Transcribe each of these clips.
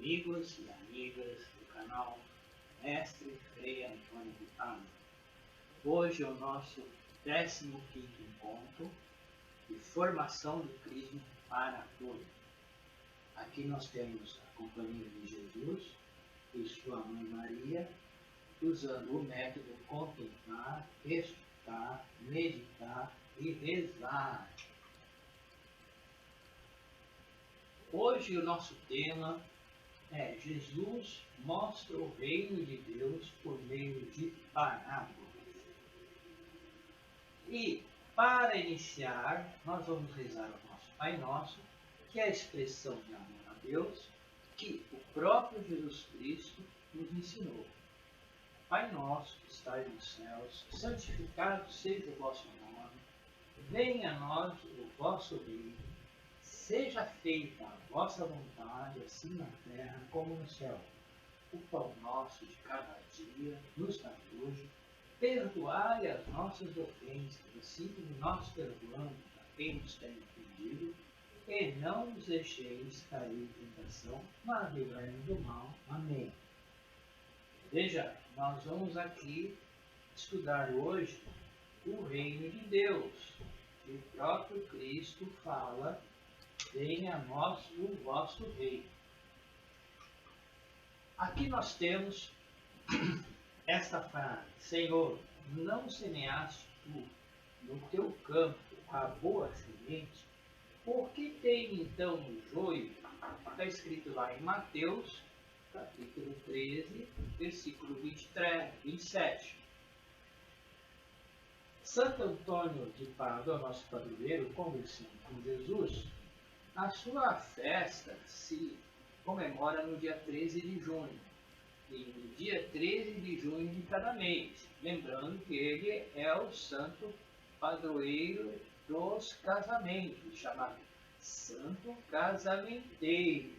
amigos e amigas do canal Mestre Frei Antônio Vitano. Hoje é o nosso 15º encontro de formação do Crisma para todos. Aqui nós temos a companhia de Jesus e sua mãe Maria, usando o método contemplar, escutar, meditar e rezar. Hoje o nosso tema é Jesus mostra o reino de Deus por meio de parábolas. E para iniciar, nós vamos rezar o nosso Pai Nosso, que é a expressão de amor a Deus, que o próprio Jesus Cristo nos ensinou. Pai nosso que estais nos céus, santificado seja o vosso nome, venha a nós o vosso reino, seja feita a vossa vontade, assim na terra como no céu. O pão nosso de cada dia nos dai hoje, perdoai as nossas ofensas, assim como nós perdoamos a quem nos tem ofendido, e não nos deixeis cair em tentação, mas livrai-nos do mal. Amém. Veja, nós vamos aqui estudar hoje o reino de Deus. E o próprio Cristo fala: venha a nós o vosso reino. Aqui nós temos esta frase: Senhor, não semeaste tu no teu campo a boa semente? Por que tem então o joio? Está escrito lá em Mateus, capítulo 13, versículo 23, 27. Santo Antônio de Pádua, nosso padroeiro, conversando com Jesus, a sua festa se comemora no dia 13 de junho, e no dia 13 de junho de cada mês, lembrando que ele é o santo padroeiro dos casamentos, chamado Santo Casamenteiro.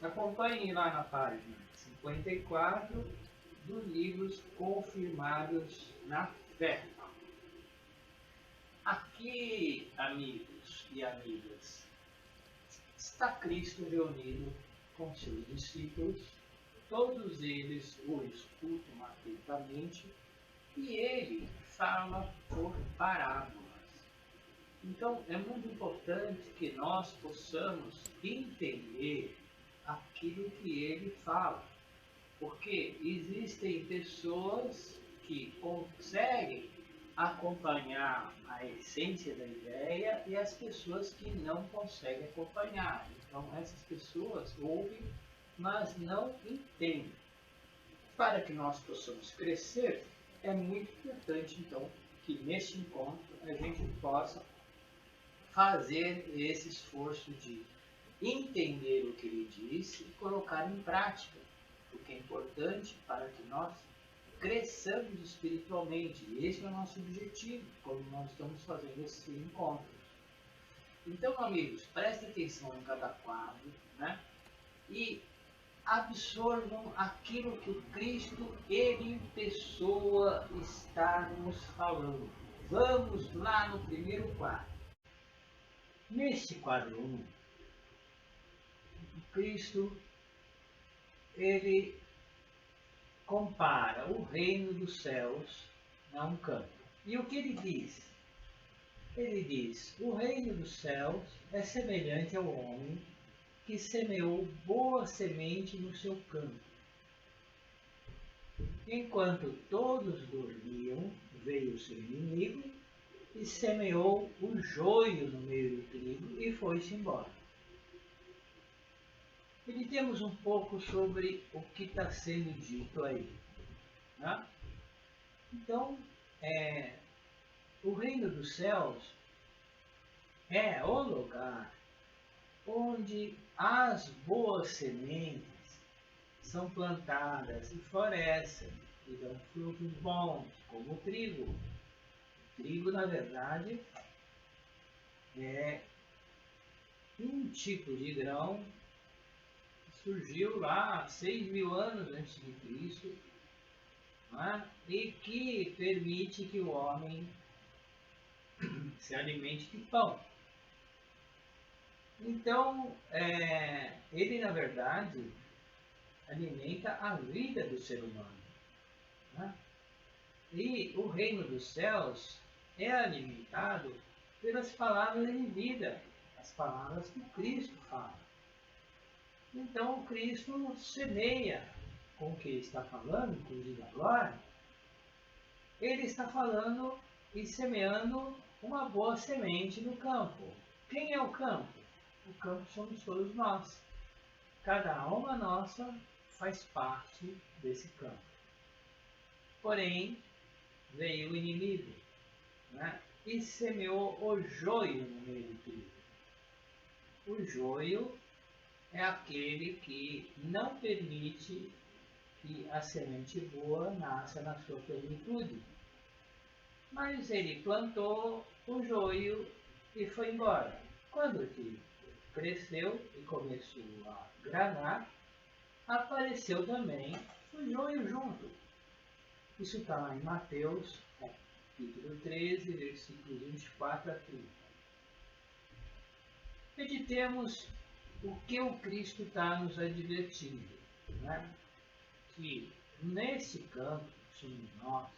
Acompanhe lá na página 54 dos livros Confirmados na Fé. Aqui, amigos e amigas, está Cristo reunido com seus discípulos. Todos eles o escutam atentamente e ele fala por parábolas. Então, é muito importante que nós possamos entender aquilo que ele fala, porque existem pessoas que conseguem acompanhar a essência da ideia e as pessoas que não conseguem acompanhar. Então, essas pessoas ouvem, mas não entendem. Para que nós possamos crescer, é muito importante, então, que neste encontro a gente possa fazer esse esforço de entender o que ele disse e colocar em prática, o que é importante para que nós cresçamos espiritualmente. E esse é o nosso objetivo, quando nós estamos fazendo esses encontros. Então, amigos, prestem atenção em cada quadro, né? E absorvam aquilo que o Cristo, ele em pessoa, está nos falando. Vamos lá no primeiro quadro. Neste quadro 1, Cristo, ele compara o reino dos céus a um campo. E o que ele diz? Ele diz: o reino dos céus é semelhante ao homem que semeou boa semente no seu campo. Enquanto todos dormiam, veio o seu inimigo e semeou o joio no meio do trigo e foi-se embora. Meditemos um pouco sobre o que está sendo dito aí. Né? Então, o reino dos céus é o lugar onde as boas sementes são plantadas e florescem e dão frutos bons, como o trigo. O trigo, na verdade, é um tipo de grão que surgiu lá 6.000 anos antes de Cristo, né? E que permite que o homem se alimente de pão. Então, ele na verdade alimenta a vida do ser humano, né? E o reino dos céus é alimentado pelas palavras de vida, as palavras que Cristo fala. Então, o Cristo semeia com o que ele está falando, inclusive agora, ele está falando e semeando uma boa semente no campo. Quem é o campo? O campo somos todos nós. Cada alma nossa faz parte desse campo. Porém, veio o inimigo, né? E semeou o joio no meio do trigo. O joio é aquele que não permite que a semente boa nasça na sua plenitude. Mas ele plantou o joio e foi embora. Quando ele cresceu e começou a granar, apareceu também o joio junto. Isso está lá em Mateus, capítulo 13, versículos 24 a 30. Meditemos o que o Cristo está nos advertindo, né? Que nesse campo somos nós,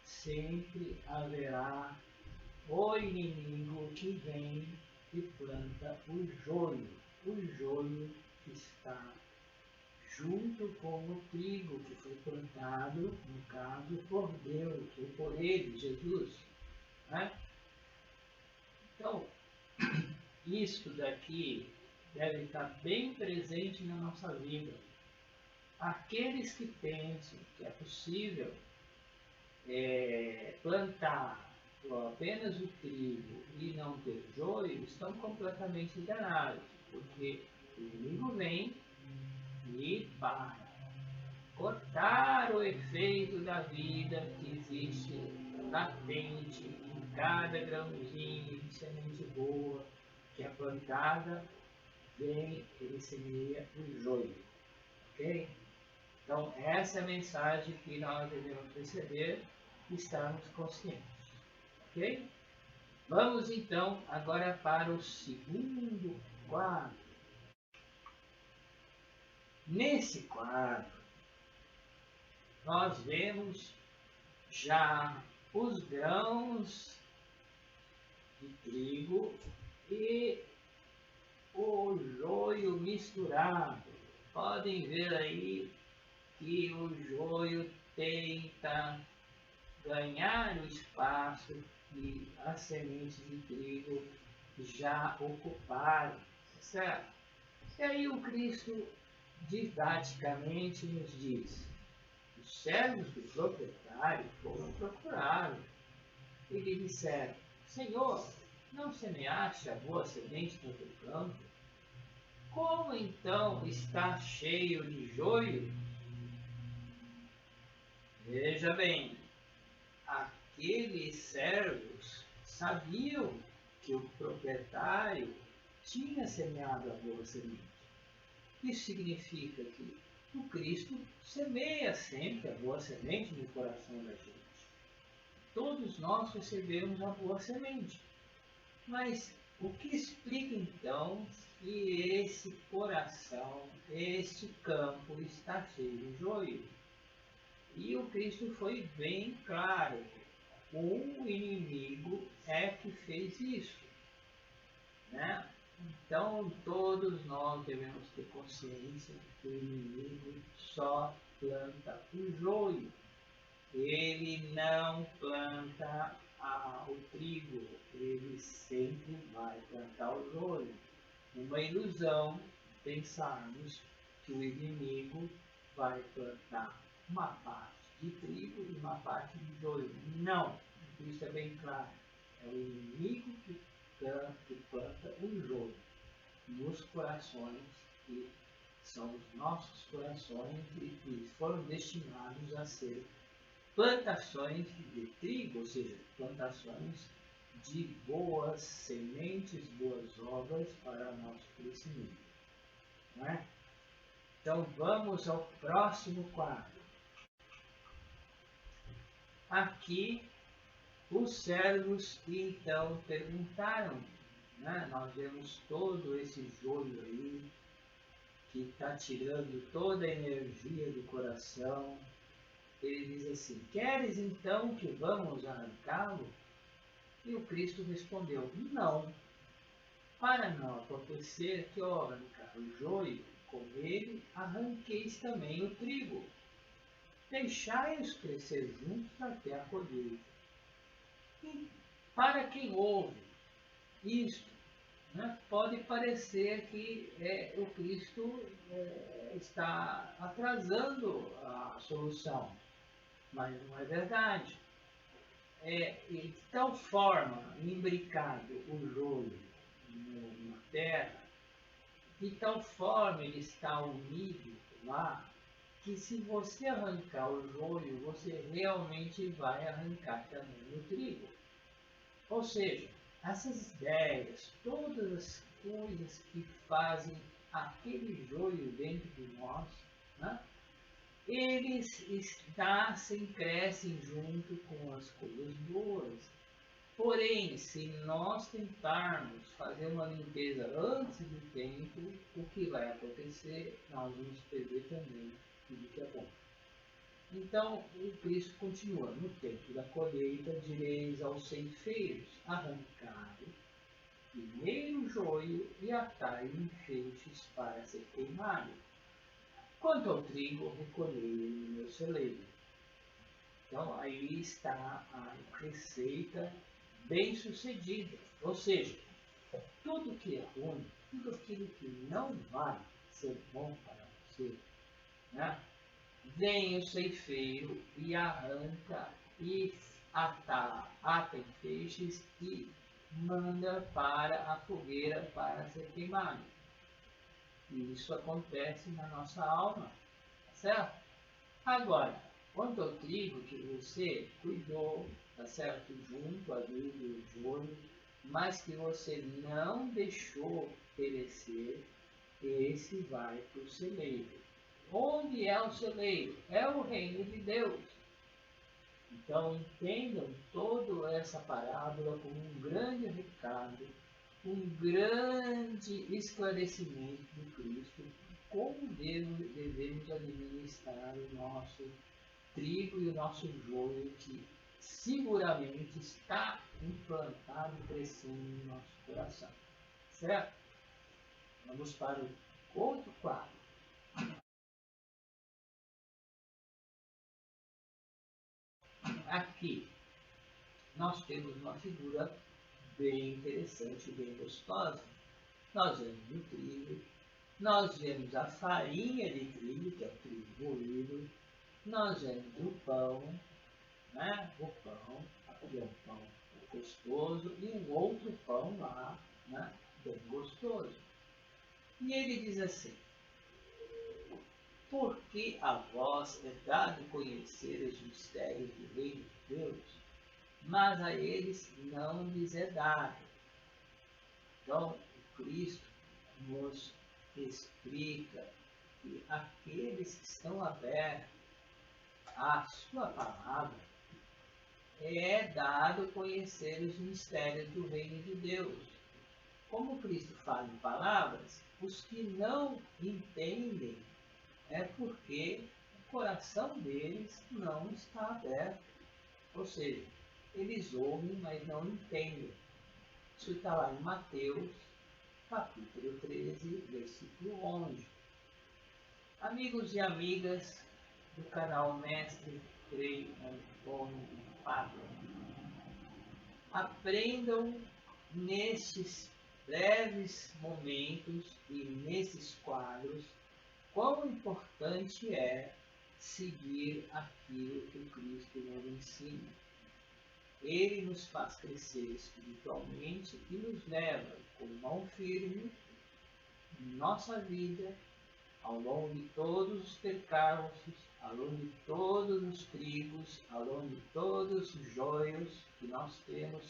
sempre haverá o inimigo que vem e planta o joio. O joio que está junto com o trigo que foi plantado, no caso, por Deus, ou por ele, Jesus, né? Então, isto daqui deve estar bem presente na nossa vida. Aqueles que pensam que é possível plantar apenas o trigo e não ter joio, estão completamente enganados, porque o inimigo vem e para cortar o efeito da vida que existe latente em cada grãozinho de semente boa que é plantada, vem, ele semeia o joio, ok? Então, essa é a mensagem que nós devemos receber e estarmos conscientes, ok? Vamos então agora para o segundo quadro. Nesse quadro, nós vemos já os grãos de trigo e o joio misturado. Podem ver aí que o joio tenta ganhar o espaço que as sementes de trigo já ocuparam, certo? E aí o Cristo didaticamente nos diz: os servos do proprietário foram procurá-lo e lhe disseram: Senhor, não semeaste a boa semente no teu campo? Como então está cheio de joio? Veja bem, aqueles servos sabiam que o proprietário tinha semeado a boa semente. Isso significa que o Cristo semeia sempre a boa semente no coração da gente. Todos nós recebemos a boa semente. Mas o que explica então que esse coração, este campo está cheio de joio? E o Cristo foi bem claro: o inimigo é que fez isso, né? Então todos nós devemos ter consciência que o inimigo só planta o joio. Ele não planta o trigo, ele sempre vai plantar o joio. Uma ilusão pensarmos que o inimigo vai plantar uma parte de trigo e uma parte de joio. Não, isso é bem claro. É o inimigo que planta o joio nos corações, que são os nossos corações e que foram destinados a ser plantações de trigo, ou seja, plantações de boas sementes, boas obras para nosso crescimento. Não é? Então vamos ao próximo quadro. Aqui os servos então perguntaram: né? Nós vemos todo esse joio aí, que está tirando toda a energia do coração. Ele diz assim: queres então que vamos arrancá-lo? E o Cristo respondeu: não, para não acontecer que ao arrancar o joio, com ele arranqueis também o trigo. Deixai-os crescer juntos até a colheita. E para quem ouve isto, né, pode parecer que o Cristo está atrasando a solução, mas não é verdade. De tal forma imbricado o joio na terra, de tal forma ele está unido lá, que se você arrancar o joio, você realmente vai arrancar também o trigo. Ou seja, essas ideias, todas as coisas que fazem aquele joio dentro de nós, né, eles crescem junto com as coisas boas. Porém, se nós tentarmos fazer uma limpeza antes do tempo, o que vai acontecer? Nós vamos perder também tudo que é bom. Então, o Cristo continua: no tempo da colheita, direis aos ceifeiros: arrancai primeiro o joio e atai em feixes para ser queimado. Quanto ao trigo, recolhei no meu celeiro. Então, aí está a receita bem sucedida. Ou seja, tudo que é ruim, tudo aquilo que não vai ser bom para você, né? Vem o ceifeiro e arranca e ata em feixes e manda para a fogueira para ser queimado. E isso acontece na nossa alma, tá certo? Agora, quanto ao trigo que você cuidou, tá certo? Junto ali do joio, mas que você não deixou perecer, esse vai para o celeiro. Onde é o celeiro? É o reino de Deus. Então entendam toda essa parábola como um grande recado, um grande esclarecimento do Cristo, como devemos administrar o nosso trigo e o nosso joio, que seguramente está implantado e crescendo no nosso coração. Certo? Vamos para o outro quadro. Aqui nós temos uma figura bem interessante, bem gostosa. Nós vemos o trigo, nós vemos a farinha de trigo, que é o trigo moído, nós vemos o pão, né? O pão, aqui é um pão gostoso, e um outro pão lá, né? Bem gostoso. E ele diz assim: porque a vós é dado conhecer os mistérios do reino de Deus, mas a eles não lhes é dado. Então, o Cristo nos explica que aqueles que estão abertos à sua palavra, é dado conhecer os mistérios do reino de Deus. Como Cristo fala em palavras, os que não entendem é porque o coração deles não está aberto. Ou seja, eles ouvem, mas não entendem. Isso está lá em Mateus, capítulo 13, versículo 11. Amigos e amigas do canal Mestre Frei Antônio Pádua, aprendam nestes breves momentos e nesses quadros quão importante é seguir aquilo que o Cristo nos ensina. Ele nos faz crescer espiritualmente e nos leva com mão firme em nossa vida, ao longo de todos os percalços, ao longo de todos os trigos, ao longo de todos os joios que nós temos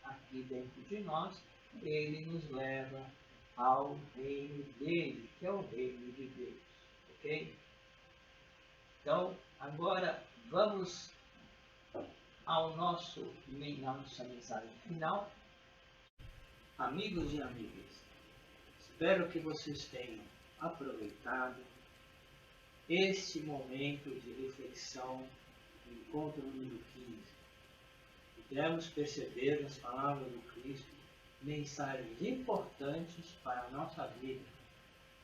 aqui dentro de nós. Ele nos leva ao reino dele, que é o reino de Deus, ok? Então, agora vamos ao nossa mensagem final. Amigos e amigas, espero que vocês tenham aproveitado este momento de reflexão do encontro número 15. Podemos perceber nas palavras do Cristo mensagens importantes para a nossa vida,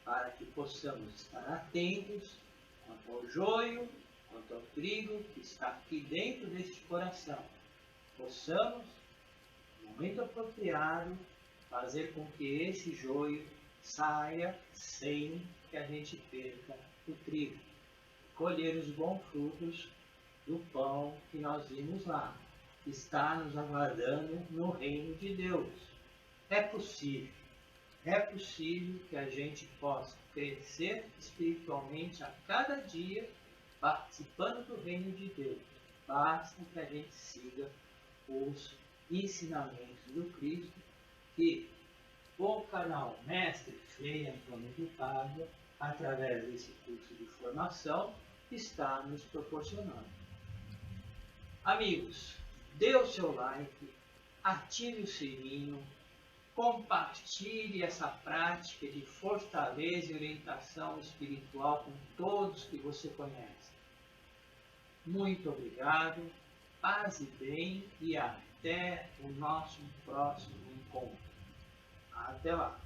para que possamos estar atentos quanto ao joio, quanto ao trigo que está aqui dentro deste coração. Possamos, no momento apropriado, fazer com que esse joio saia sem que a gente perca o trigo. Colher os bons frutos do pão que nós vimos lá, que está nos aguardando no reino de Deus. É possível que a gente possa crescer espiritualmente a cada dia, participando do reino de Deus. Basta que a gente siga os ensinamentos do Cristo, que o canal Mestre Frei Antônio de Pádua, através desse curso de formação, está nos proporcionando. Amigos, dê o seu like, ative o sininho, compartilhe essa prática de fortaleza e orientação espiritual com todos que você conhece. Muito obrigado, paz e bem e até o nosso próximo encontro. Até lá!